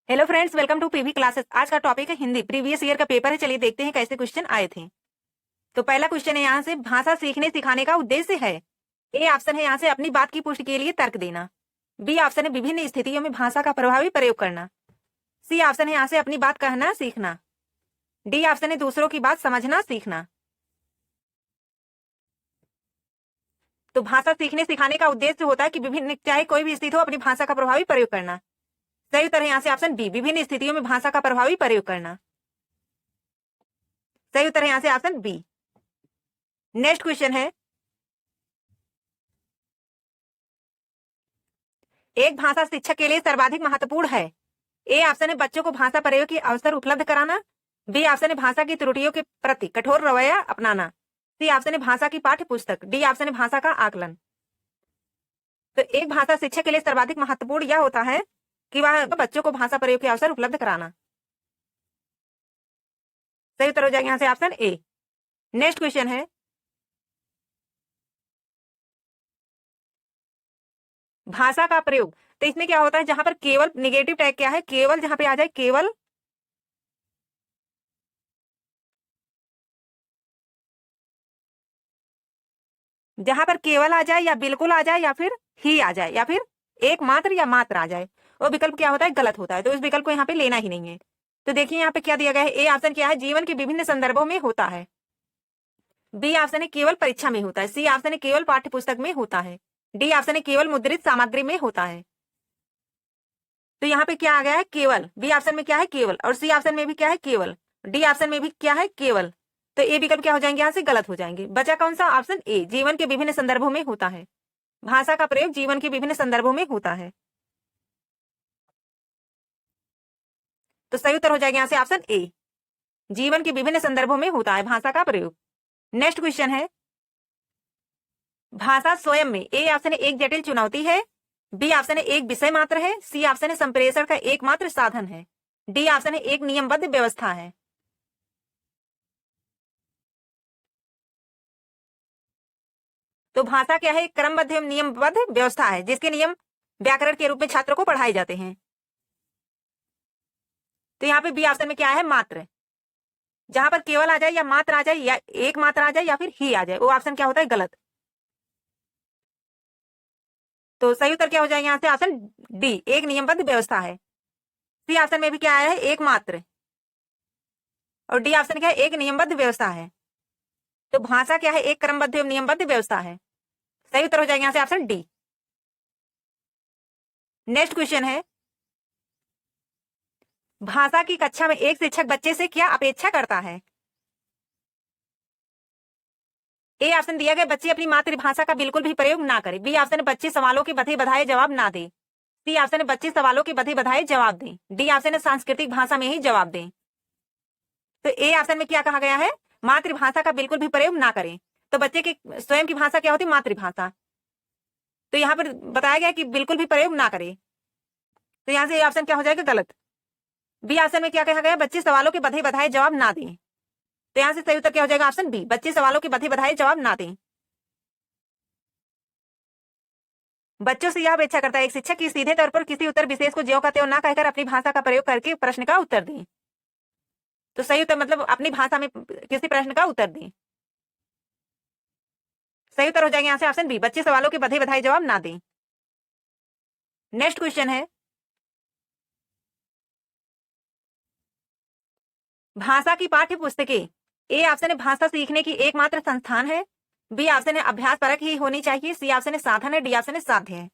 Hello friends, welcome to PV classes. आज का topic है हिंदी। प्रीवियस ईयर का पेपर है। चलिए देखते हैं कैसे क्वेश्चन आए थे। तो पहला क्वेश्चन है यहाँ से, भाषा सीखने सिखाने का उद्देश्य है। ए ऑप्शन है यहाँ से अपनी बात की पुष्टि के लिए तर्क देना। बी ऑप्शन है विभिन्न स्थितियों में भाषा का प्रभावी प्रयोग करना। सी ऑप्शन है यहाँ से अपनी बात कहना सीखना। डी ऑप्शन है दूसरों की बात समझना सीखना। तो भाषा सीखने सिखाने का उद्देश्य होता है कि विभिन्न, चाहे कोई भी स्थिति हो, अपनी भाषा का प्रभावी प्रयोग करना। सही उत्तर है यहाँ से ऑप्शन बी, विभिन्न स्थितियों में भाषा का प्रभावी प्रयोग करना। सही उत्तर है यहाँ से ऑप्शन बी। नेक्स्ट क्वेश्चन है, एक भाषा शिक्षक के लिए सर्वाधिक महत्वपूर्ण है। ए ऑप्शन है बच्चों को भाषा प्रयोग की अवसर उपलब्ध कराना। बी ऑप्शन है भाषा की त्रुटियों के प्रति कठोर रवैया अपनाना। सी ऑप्शन है भाषा की पाठ्य पुस्तक। डी ऑप्शन है भाषा का आकलन। तो एक भाषा शिक्षक के लिए सर्वाधिक महत्वपूर्ण यह होता है कि वह बच्चों को भाषा प्रयोग के अवसर उपलब्ध कराना। सही उत्तर हो जाएगा यहाँ से ऑप्शन ए। नेक्स्ट क्वेश्चन है, भाषा का प्रयोग। तो इसमें क्या होता है, जहां पर केवल, निगेटिव टैग क्या है, केवल, जहां पे आ जाए केवल, जहां पर केवल आ जाए या बिल्कुल आ जाए या फिर ही आ जाए या फिर एकमात्र या मात्र आ जाए, वो विकल्प क्या होता है, गलत होता है। तो इस विकल्प को यहाँ पे लेना ही नहीं है। तो देखिए यहाँ पे क्या दिया गया है। ए ऑप्शन क्या है, जीवन के विभिन्न संदर्भों में होता है। बी ऑप्शन है केवल परीक्षा में होता है। सी ऑप्शन है केवल पाठ्य पुस्तक में होता है। डी ऑप्शन है केवल मुद्रित सामग्री में होता है। तो यहाँ पे क्या आ गया है, केवल। बी ऑप्शन में क्या है, केवल। और सी ऑप्शन में भी क्या है, केवल। डी ऑप्शन में भी क्या है, केवल। तो ए विकल्प क्या हो जाएंगे, यहाँ से गलत हो जाएंगे। बचा कौन सा, ऑप्शन ए, जीवन के विभिन्न संदर्भों में होता है। भाषा का प्रयोग जीवन के विभिन्न संदर्भों में होता है। तो सही उत्तर हो जाएगा यहाँ से ऑप्शन ए, जीवन के विभिन्न संदर्भों में होता है भाषा का प्रयोग। नेक्स्ट क्वेश्चन है, भाषा स्वयं में। ए ऑप्शन है एक जटिल चुनौती है। बी ऑप्शन है एक विषय मात्र है। सी ऑप्शन है संप्रेषण का एकमात्र साधन है। डी ऑप्शन है एक नियमबद्ध व्यवस्था है। तो भाषा क्या है, एक क्रमबद्ध एवं नियमबद्ध व्यवस्था है जिसके नियम व्याकरण के रूप में छात्रों को पढ़ाए जाते हैं। तो यहाँ पे बी ऑप्शन में क्या है, मात्र। जहां पर केवल आ जाए या मात्र आ जाए या एक मात्र आ जाए या फिर ही आ जाए, वो ऑप्शन क्या होता है, गलत। तो सही उत्तर क्या हो जाएगा यहाँ से, ऑप्शन डी, एक नियमबद्ध व्यवस्था है। सी ऑप्शन में भी क्या आया है, एक मात्र। और डी ऑप्शन क्या है, एक नियमबद्ध व्यवस्था है। तो भाषा क्या है, एक क्रमबद्ध एवं नियमबद्ध व्यवस्था है। सही उत्तर हो जाएगा यहाँ से ऑप्शन डी। नेक्स्ट क्वेश्चन है, भाषा की कक्षा में एक शिक्षक बच्चे से क्या अपेक्षा करता है। ए ऑप्शन दिया गया, बच्चे अपनी मातृभाषा का बिल्कुल भी प्रयोग ना करें। बी ऑप्शन है बच्चे सवालों के बधे बधाए जवाब ना दें। सी ऑप्शन है बच्चे सवालों के बधे बधाए जवाब दें। डी ऑप्शन है सांस्कृतिक भाषा में ही जवाब दें। तो ए ऑप्शन में क्या कहा गया है, मातृभाषा का बिल्कुल भी प्रयोग ना करें। तो बच्चे की स्वयं की भाषा क्या होती है, मातृभाषा। तो यहाँ पर बताया गया कि बिल्कुल भी प्रयोग ना करें। तो यहाँ से ऑप्शन क्या हो जाएगा, गलत। बी ऑप्शन में क्या कहा गया, बच्चे सवालों के बधे बधाए जवाब ना दें। तो यहाँ से सही उत्तर क्या हो जाएगा, ऑप्शन बी, बच्चे सवालों के बधे बधाए जवाब ना दें। बच्चों से यह अपेक्षा करता है एक शिक्षक की सीधे तौर पर किसी उत्तर विशेष को ज्यों का त्यों ना कहकर अपनी भाषा का प्रयोग करके प्रश्न का उत्तर दें। तो सही उत्तर मतलब अपनी भाषा में किसी प्रश्न का उत्तर दें। सही उत्तर हो जाएगा यहाँ से ऑप्शन बी, बच्चे सवालों के बधे बधाए जवाब ना दें। नेक्स्ट क्वेश्चन है, भाषा की पाठ्य पुस्तकें। ए ऑप्शन है भाषा सीखने की एकमात्र संस्थान है। बी ऑप्शन है अभ्यास परक ही होनी चाहिए। सी ऑप्शन है साधन है। डी ऑप्शन है साध्य है।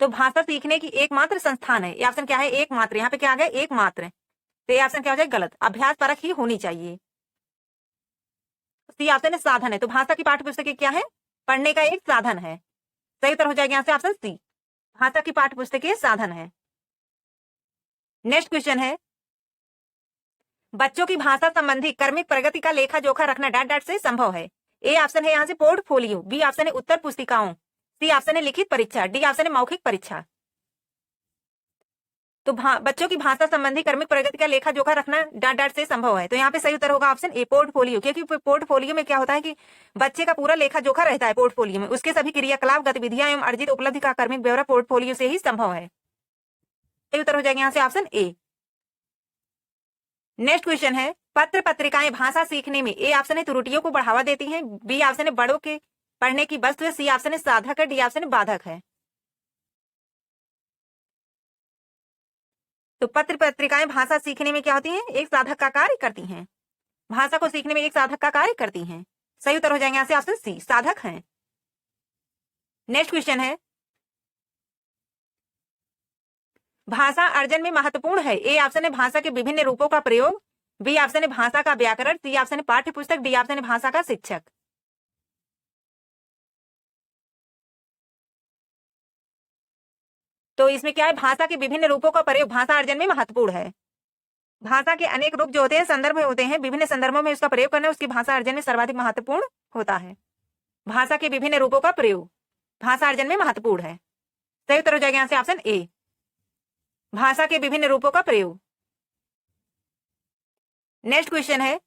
तो भाषा सीखने की एकमात्र संस्थान है, ये ऑप्शन क्या है, एकमात्र। यहाँ पे क्या आ गया, एकमात्र। तो ये ऑप्शन क्या हो जाए, गलत। अभ्यास परक ही होनी चाहिए। सी ऑप्शन है साधन है। तो भाषा की पाठ्य पुस्तकें क्या है, पढ़ने का एक साधन है। सही उत्तर हो जाएगा यहाँ से ऑप्शन सी, भाषा की पाठ्य पुस्तकें साधन है। नेक्स्ट क्वेश्चन है, बच्चों की भाषा संबंधी क्रमिक प्रगति का लेखा जोखा रखना डैट डैट से संभव है। ए ऑप्शन है यहाँ से पोर्टफोलियो। बी ऑप्शन है उत्तर पुस्तिकाओं। सी ऑप्शन है लिखित परीक्षा। डी ऑप्शन है मौखिक परीक्षा। तो बच्चों की भाषा संबंधी कर्मिक प्रगति का लेखा जोखा रखना डांट डांट से संभव है। तो यहाँ पे सही उत्तर होगा ऑप्शन ए पोर्टफोलियो, क्योंकि पोर्टफोलियो में क्या होता है कि बच्चे का पूरा लेखा जोखा रहता है पोर्टफोलियो में, उसके सभी क्रियाकलाप गतिविधियां एवं अर्जित उपलब्धि का कर्मिक ब्यौरा पोर्टफोलियो से ही संभव है। सही उत्तर हो जाएगा यहाँ से ऑप्शन ए। नेक्स्ट क्वेश्चन है पत्र पत्रिकाएं भाषा सीखने में ए ऑप्शन है त्रुटियों को बढ़ावा देती हैं, बी ऑप्शन है बड़ों के पढ़ने की वस्तु है, सी ऑप्शन है साधक है, डी ऑप्शन है बाधक है। तो पत्र पत्रिकाएं भाषा सीखने में क्या होती हैं, एक साधक का कार्य करती हैं, भाषा को सीखने में एक साधक का कार्य करती हैं। सही उत्तर हो जाएंगे यहाँ से ऑप्शन सी साधक हैं। नेक्स्ट क्वेश्चन है भाषा अर्जन में महत्वपूर्ण है, ए ऑप्शन है भाषा के विभिन्न रूपों का प्रयोग, बी ऑप्शन है भाषा का व्याकरण, सी ऑप्शन है पाठ्य पुस्तक, डी ऑप्शन है भाषा का शिक्षक। तो इसमें क्या है, भाषा के विभिन्न रूपों का प्रयोग भाषा अर्जन में महत्वपूर्ण है। भाषा के अनेक रूप जो होते हैं संदर्भ होते हैं, विभिन्न संदर्भों में उसका प्रयोग करना उसकी भाषा अर्जन में सर्वाधिक महत्वपूर्ण होता है। भाषा के विभिन्न रूपों का प्रयोग भाषा अर्जन में महत्वपूर्ण है। सही उत्तर हो जाएगा यहाँ से ऑप्शन ए भाषा के विभिन्न रूपों का प्रयोग। नेक्स्ट क्वेश्चन है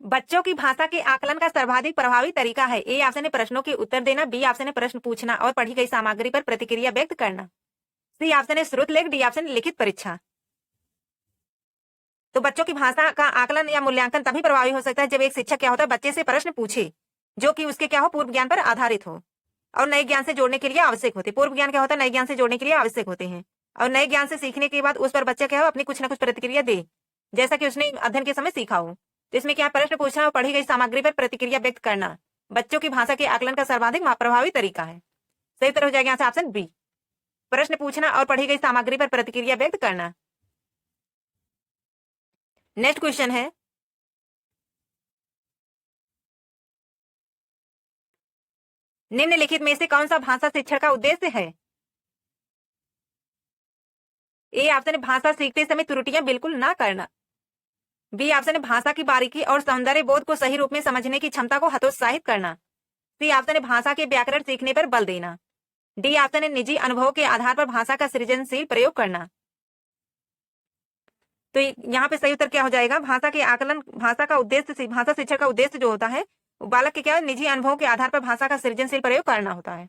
बच्चों की भाषा के आकलन का सर्वाधिक प्रभावी तरीका है, ए ऑप्शन है प्रश्नों के उत्तर देना, बी ऑप्शन है प्रश्न पूछना और पढ़ी गई सामग्री पर प्रतिक्रिया व्यक्त करना, सी ऑप्शन है श्रुत लेख, डी ऑप्शन है लिखित परीक्षा। तो बच्चों की भाषा का आकलन या मूल्यांकन तभी प्रभावी हो सकता है जब एक शिक्षक क्या होता है बच्चे से प्रश्न पूछे जो कि उसके क्या हो पूर्व ज्ञान पर आधारित हो और नए ज्ञान से जोड़ने के लिए आवश्यक होते। पूर्व ज्ञान क्या होता है नए ज्ञान से जोड़ने के लिए आवश्यक होते हैं और नए ज्ञान से सीखने के बाद उस पर बच्चा क्या हो अपनी कुछ ना कुछ प्रतिक्रिया दे जैसा कि उसने अध्ययन के समय सीखा हो। तो इसमें क्या प्रश्न पूछना और पढ़ी गई सामग्री पर प्रतिक्रिया व्यक्त करना बच्चों की भाषा के आकलन का सर्वाधिक प्रभावी तरीका है। सही उत्तर हो जाएगा यहाँ से ऑप्शन बी प्रश्न पूछना और पढ़ी गई सामग्री पर प्रतिक्रिया व्यक्त करना। नेक्स्ट क्वेश्चन है निम्नलिखित में से कौन सा भाषा शिक्षण का उद्देश्य है, ए ऑप्शन है भाषा सीखते समय त्रुटियां बिल्कुल ना करना, बी ऑप्शन है भाषा की बारीकी और सौंदर्य बोध को सही रूप में समझने की क्षमता को हतोत्साहित करना, सी ऑप्शन है भाषा के व्याकरण सीखने पर बल देना, डी ऑप्शन है निजी अनुभव के आधार पर भाषा का सृजनशील प्रयोग करना। तो यहाँ पे सही उत्तर क्या हो जाएगा, भाषा के आकलन भाषा का उद्देश्य भाषा शिक्षण का उद्देश्य जो होता है बालक के क्या निजी अनुभव के आधार पर भाषा का सृजनशील प्रयोग करना होता है।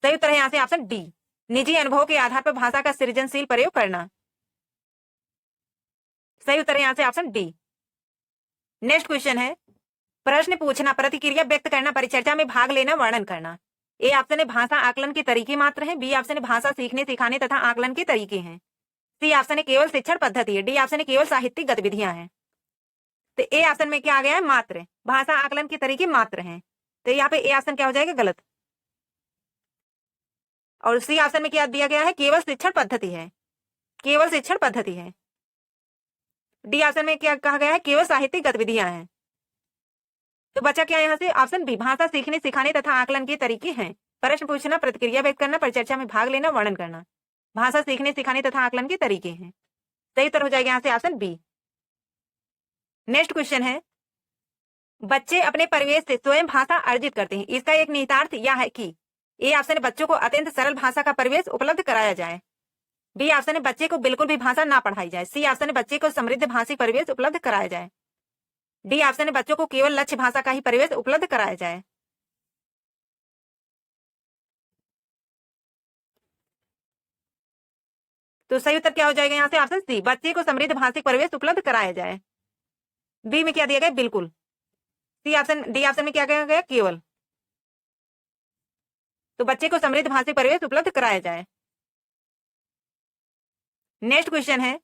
सही उत्तर है यहाँ से ऑप्शन डी निजी अनुभव के आधार पर भाषा का सृजनशील प्रयोग करना। सही उत्तर है यहाँ से ऑप्शन डी। नेक्स्ट क्वेश्चन है प्रश्न पूछना प्रतिक्रिया व्यक्त करना परिचर्चा में भाग लेना वर्णन करना, ए ऑप्शन है भाषा आकलन के तरीके मात्र है, बी ऑप्शन है भाषा सीखने सिखाने तथा आकलन के तरीके हैं, सी ऑप्शन है केवल शिक्षण पद्धति है, डी ऑप्शन है केवल साहित्यिक गतिविधियां हैं। तो ए ऑप्शन में क्या आ गया है मात्र भाषा आकलन के तरीके मात्र हैं। तो यहाँ पे ए ऑप्शन क्या हो जाएगा गलत और सी ऑप्शन में क्या दिया गया है केवल शिक्षण पद्धति है, केवल शिक्षण पद्धति है। डी ऑप्शन में क्या कहा गया है केवल साहित्यिक गतिविधियां हैं। तो बचा क्या यहाँ से ऑप्शन बी भाषा सीखने सिखाने तथा आकलन के तरीके हैं, प्रश्न पूछना प्रतिक्रिया व्यक्त करना परिचर्चा में भाग लेना वर्णन करना भाषा सीखने सिखाने तथा आकलन के तरीके हैं। सही उत्तर हो जाएगा यहाँ से ऑप्शन बी। नेक्स्ट क्वेश्चन है बच्चे अपने परिवेश से स्वयं भाषा अर्जित करते हैं, इसका एक निहितार्थ यह है कि ए ऑप्शन है बच्चों को अत्यंत सरल भाषा का परिवेश उपलब्ध कराया जाए, बी ऑप्शन है बच्चे को बिल्कुल भी भाषा ना पढ़ाई जाए, सी ऑप्शन है बच्चे को समृद्ध भाषी परिवेश उपलब्ध कराया जाए, डी ऑप्शन है बच्चों को केवल लक्ष्य भाषा का ही परिवेश उपलब्ध कराया जाए। तो सही उत्तर क्या हो जाएगा यहाँ से ऑप्शन सी बच्चे को समृद्ध भाषिक परिवेश उपलब्ध कराया जाए। बी में क्या दिया गया बिल्कुल, सी ऑप्शन डी ऑप्शन में क्या कहा गया केवल। तो बच्चे को समृद्ध भाषिक परिवेश उपलब्ध कराया जाए। नेक्स्ट क्वेश्चन है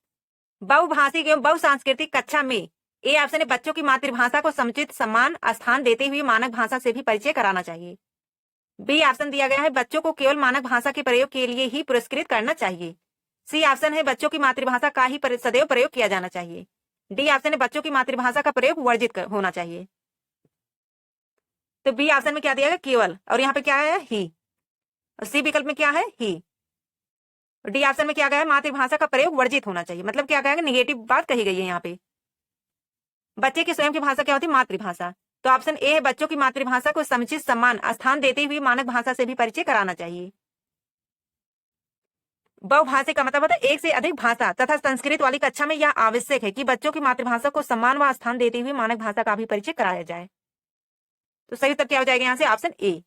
बहुभाषिक एवं बहुसांस्कृतिक कक्षा में ए ऑप्शन है बच्चों की मातृभाषा को समुचित सम्मान स्थान देते हुए मानक भाषा से भी परिचय कराना चाहिए, बी ऑप्शन दिया गया है बच्चों को केवल मानक भाषा के प्रयोग के लिए ही पुरस्कृत करना चाहिए, सी ऑप्शन है बच्चों की मातृभाषा का ही सदैव प्रयोग किया जाना चाहिए, डी ऑप्शन है बच्चों की मातृभाषा का प्रयोग वर्जित होना चाहिए। तो बी ऑप्शन में क्या दिया गया केवल और यहाँ पे क्या है ही और सी विकल्प में क्या है ही, डी ऑप्शन में क्या गया है मातृभाषा का प्रयोग वर्जित होना चाहिए। मतलब क्या कहेगा निगेटिव बात कही गई है यहाँ पे। बच्चे की स्वयं की भाषा क्या होती है मातृभाषा, तो ऑप्शन ए है बच्चों की मातृभाषा को समुचित सम्मान स्थान देते हुए मानक भाषा से भी परिचय कराना चाहिए। बहुभाषी का मतलब होता है एक से अधिक भाषा तथा संस्कृत वाली कक्षा में यह आवश्यक है कि बच्चों की मातृभाषा को सम्मान व स्थान देते हुए मानक भाषा का भी परिचय कराया जाए। तो सही उत्तर क्या हो जाएगा यहाँ से? Option A.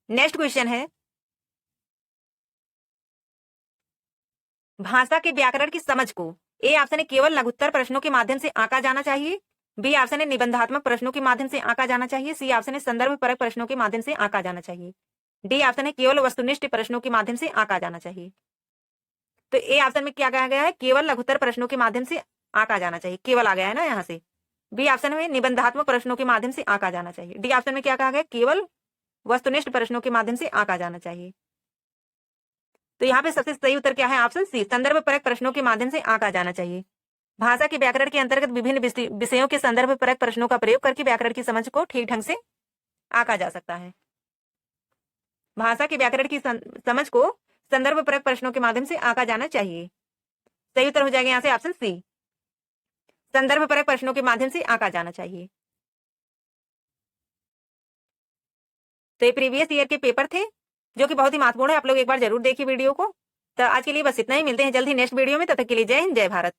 नेक्स्ट क्वेश्चन है, भाषा के व्याकरण की समझ को ए ऑप्शन है केवल लघुत्तर प्रश्नों के माध्यम से आंका जाना चाहिए, बी ऑप्शन है निबंधात्मक प्रश्नों के माध्यम से आंका जाना चाहिए, सी ऑप्शन है संदर्भ परक प्रश्नों के माध्यम से आंका जाना चाहिए, डी ऑप्शन है केवल वस्तुनिष्ठ प्रश्नों के माध्यम से आंका जाना चाहिए। तो ए ऑप्शन में क्या कहा गया है? केवल लघुत्तर प्रश्नों के माध्यम से आंका जाना चाहिए, केवल आ गया है ना यहाँ से। बी ऑप्शन में निबंधात्मक प्रश्नों के माध्यम से आंका जाना चाहिए, डी ऑप्शन में क्या कहा गया? केवल वस्तुनिष्ठ प्रश्नों के माध्यम से आंका जाना चाहिए। तो यहाँ पे सबसे सही उत्तर क्या है? ऑप्शन सी, संदर्भ परक प्रश्नों के माध्यम से आंका जाना चाहिए। भाषा के व्याकरण के अंतर्गत विभिन्न विषयों के संदर्भ परक प्रश्नों का प्रयोग करके व्याकरण की समझ को ठीक ढंग से आंका जा सकता है। भाषा के व्याकरण की समझ को संदर्भ परक प्रश्नों के माध्यम से आंका जाना चाहिए। सही उत्तर हो जाएगा यहाँ से ऑप्शन सी, संदर्भ परक प्रश्नों के माध्यम से आंका जाना चाहिए। तो ये प्रीवियस ईयर के पेपर थे जो कि बहुत ही महत्वपूर्ण है। आप लोग एक बार जरूर देखिए वीडियो को। तो आज के लिए बस इतना ही, मिलते हैं जल्द ही नेक्स्ट वीडियो में। तब तक के लिए जय हिंद, जय भारत।